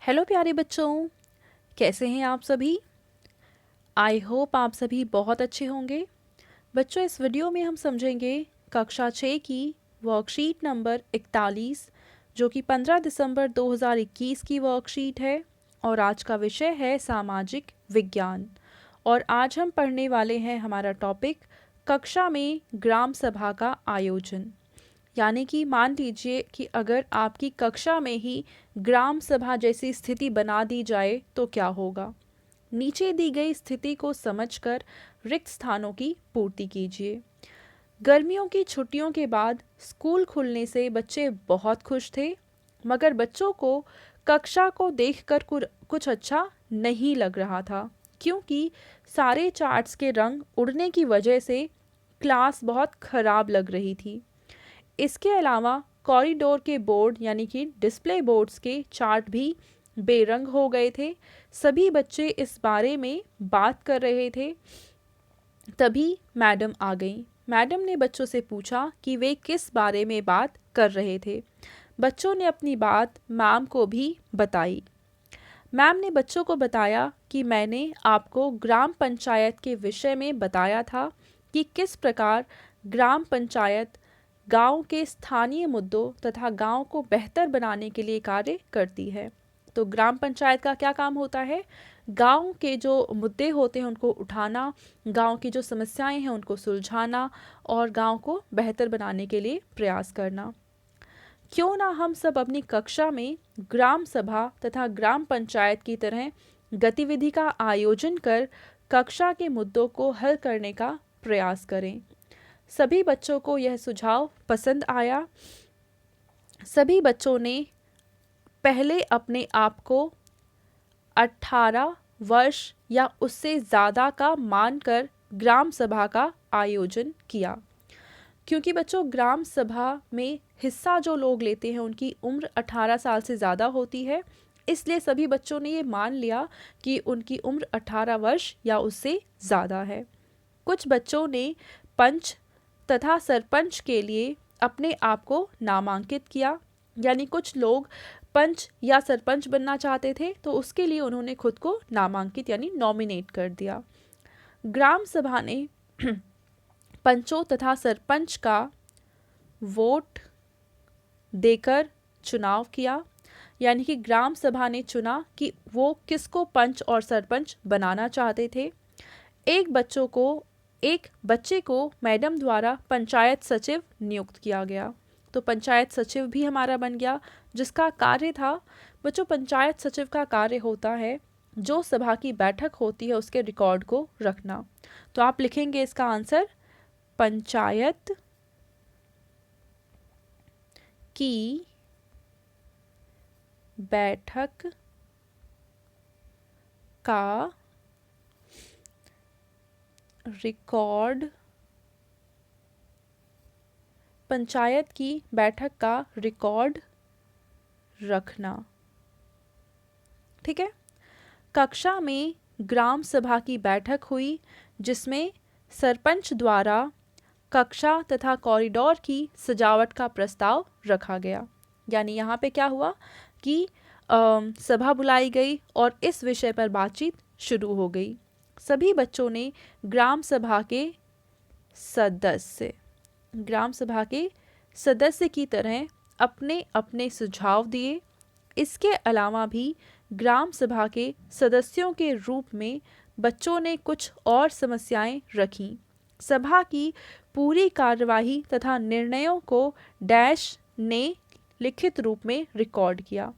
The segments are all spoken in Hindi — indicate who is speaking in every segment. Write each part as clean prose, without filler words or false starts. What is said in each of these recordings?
Speaker 1: हेलो प्यारे बच्चों, कैसे हैं आप सभी। आई होप आप सभी बहुत अच्छे होंगे। बच्चों, इस वीडियो में हम समझेंगे कक्षा 6 की वर्कशीट नंबर 41, जो कि 15 दिसंबर 2021 की वर्कशीट है। और आज का विषय है सामाजिक विज्ञान। और आज हम पढ़ने वाले हैं हमारा टॉपिक कक्षा में ग्राम सभा का आयोजन। यानी कि मान लीजिए कि अगर आपकी कक्षा में ही ग्राम सभा जैसी स्थिति बना दी जाए तो क्या होगा। नीचे दी गई स्थिति को समझकर रिक्त स्थानों की पूर्ति कीजिए। गर्मियों की छुट्टियों के बाद स्कूल खुलने से बच्चे बहुत खुश थे, मगर बच्चों को कक्षा को देखकर कुछ अच्छा नहीं लग रहा था, क्योंकि सारे चार्ट्स के रंग उड़ने की वजह से क्लास बहुत खराब लग रही थी। इसके अलावा कॉरिडोर के बोर्ड यानी कि डिस्प्ले बोर्ड्स के चार्ट भी बेरंग हो गए थे। सभी बच्चे इस बारे में बात कर रहे थे। तभी मैडम आ गई। मैडम ने बच्चों से पूछा कि वे किस बारे में बात कर रहे थे। बच्चों ने अपनी बात मैम को भी बताई। मैम ने बच्चों को बताया कि मैंने आपको ग्राम पंचायत के विषय में बताया था कि किस प्रकार ग्राम पंचायत गांव के स्थानीय मुद्दों तथा गांव को बेहतर बनाने के लिए कार्य करती है। तो ग्राम पंचायत का क्या काम होता है? गांव के जो मुद्दे होते हैं उनको उठाना, गांव की जो समस्याएं हैं उनको सुलझाना और गांव को बेहतर बनाने के लिए प्रयास करना। क्यों ना हम सब अपनी कक्षा में ग्राम सभा तथा ग्राम पंचायत की तरह गतिविधि का आयोजन कर कक्षा के मुद्दों को हल करने का प्रयास करें। सभी बच्चों को यह सुझाव पसंद आया। सभी बच्चों ने पहले अपने आप को 18 वर्ष या उससे ज़्यादा का मानकर ग्राम सभा का आयोजन किया, क्योंकि बच्चों ग्राम सभा में हिस्सा जो लोग लेते हैं उनकी उम्र 18 साल से ज़्यादा होती है। इसलिए सभी बच्चों ने ये मान लिया कि उनकी उम्र 18 वर्ष या उससे ज़्यादा है। कुछ बच्चों ने पंच तथा सरपंच के लिए अपने आप को नामांकित किया, यानी कुछ लोग पंच या सरपंच बनना चाहते थे तो उसके लिए उन्होंने खुद को नामांकित यानी नॉमिनेट कर दिया। ग्राम सभा ने पंचों तथा सरपंच का वोट देकर चुनाव किया, यानी कि ग्राम सभा ने चुना कि वो किसको पंच और सरपंच बनाना चाहते थे। एक बच्चे को मैडम द्वारा पंचायत सचिव नियुक्त किया गया। तो पंचायत सचिव भी हमारा बन गया, जिसका कार्य था, बच्चों पंचायत सचिव का कार्य होता है जो सभा की बैठक होती है उसके रिकॉर्ड को रखना। तो आप लिखेंगे इसका आंसर, पंचायत की बैठक का रिकॉर्ड, पंचायत की बैठक का रिकॉर्ड रखना। ठीक है। कक्षा में ग्राम सभा की बैठक हुई, जिसमें सरपंच द्वारा कक्षा तथा कॉरिडोर की सजावट का प्रस्ताव रखा गया। यानी यहाँ पे क्या हुआ कि सभा बुलाई गई और इस विषय पर बातचीत शुरू हो गई। सभी बच्चों ने ग्राम सभा के सदस्य की तरह अपने अपने सुझाव दिए। इसके अलावा भी ग्राम सभा के सदस्यों के रूप में बच्चों ने कुछ और समस्याएं रखीं। सभा की पूरी कार्यवाही तथा निर्णयों को डैश ने लिखित रूप में रिकॉर्ड किया।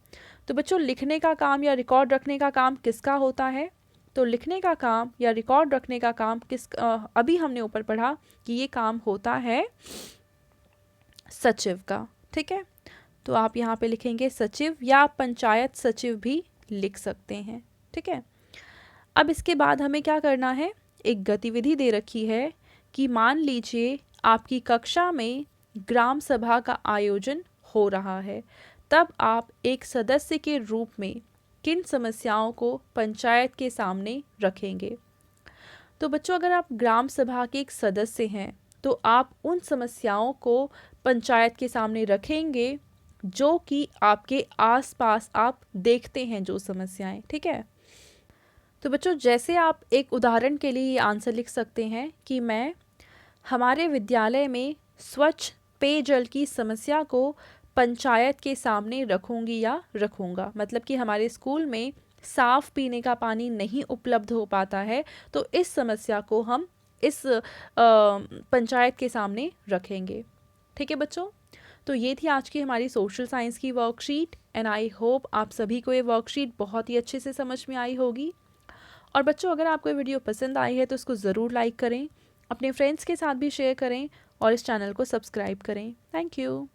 Speaker 1: तो बच्चों लिखने का काम या रिकॉर्ड रखने का काम किसका होता है? तो लिखने का काम या रिकॉर्ड रखने का काम अभी हमने ऊपर पढ़ा कि ये काम होता है सचिव का। ठीक है। तो आप यहाँ पे लिखेंगे सचिव या पंचायत सचिव भी लिख सकते हैं। ठीक है। अब इसके बाद हमें क्या करना है, एक गतिविधि दे रखी है कि मान लीजिए आपकी कक्षा में ग्राम सभा का आयोजन हो रहा है, तब आप एक सदस्य के रूप में किन समस्याओं को पंचायत के सामने रखेंगे। तो बच्चों अगर आप ग्राम सभा के एक सदस्य हैं तो आप उन समस्याओं को पंचायत के सामने रखेंगे जो कि आपके आसपास आप देखते हैं जो समस्याएं, ठीक है। तो बच्चों जैसे आप एक उदाहरण के लिए ये आंसर लिख सकते हैं कि मैं हमारे विद्यालय में स्वच्छ पेयजल की समस्या को पंचायत के सामने रखूंगी या रखूंगा, मतलब कि हमारे स्कूल में साफ पीने का पानी नहीं उपलब्ध हो पाता है, तो इस समस्या को हम इस पंचायत के सामने रखेंगे। ठीक है बच्चों, तो ये थी आज की हमारी सोशल साइंस की वर्कशीट एंड आई होप आप सभी को ये वर्कशीट बहुत ही अच्छे से समझ में आई होगी। और बच्चों अगर आपको ये वीडियो पसंद आई है तो इसको ज़रूर लाइक करें, अपने फ्रेंड्स के साथ भी शेयर करें और इस चैनल को सब्सक्राइब करें। Thank you.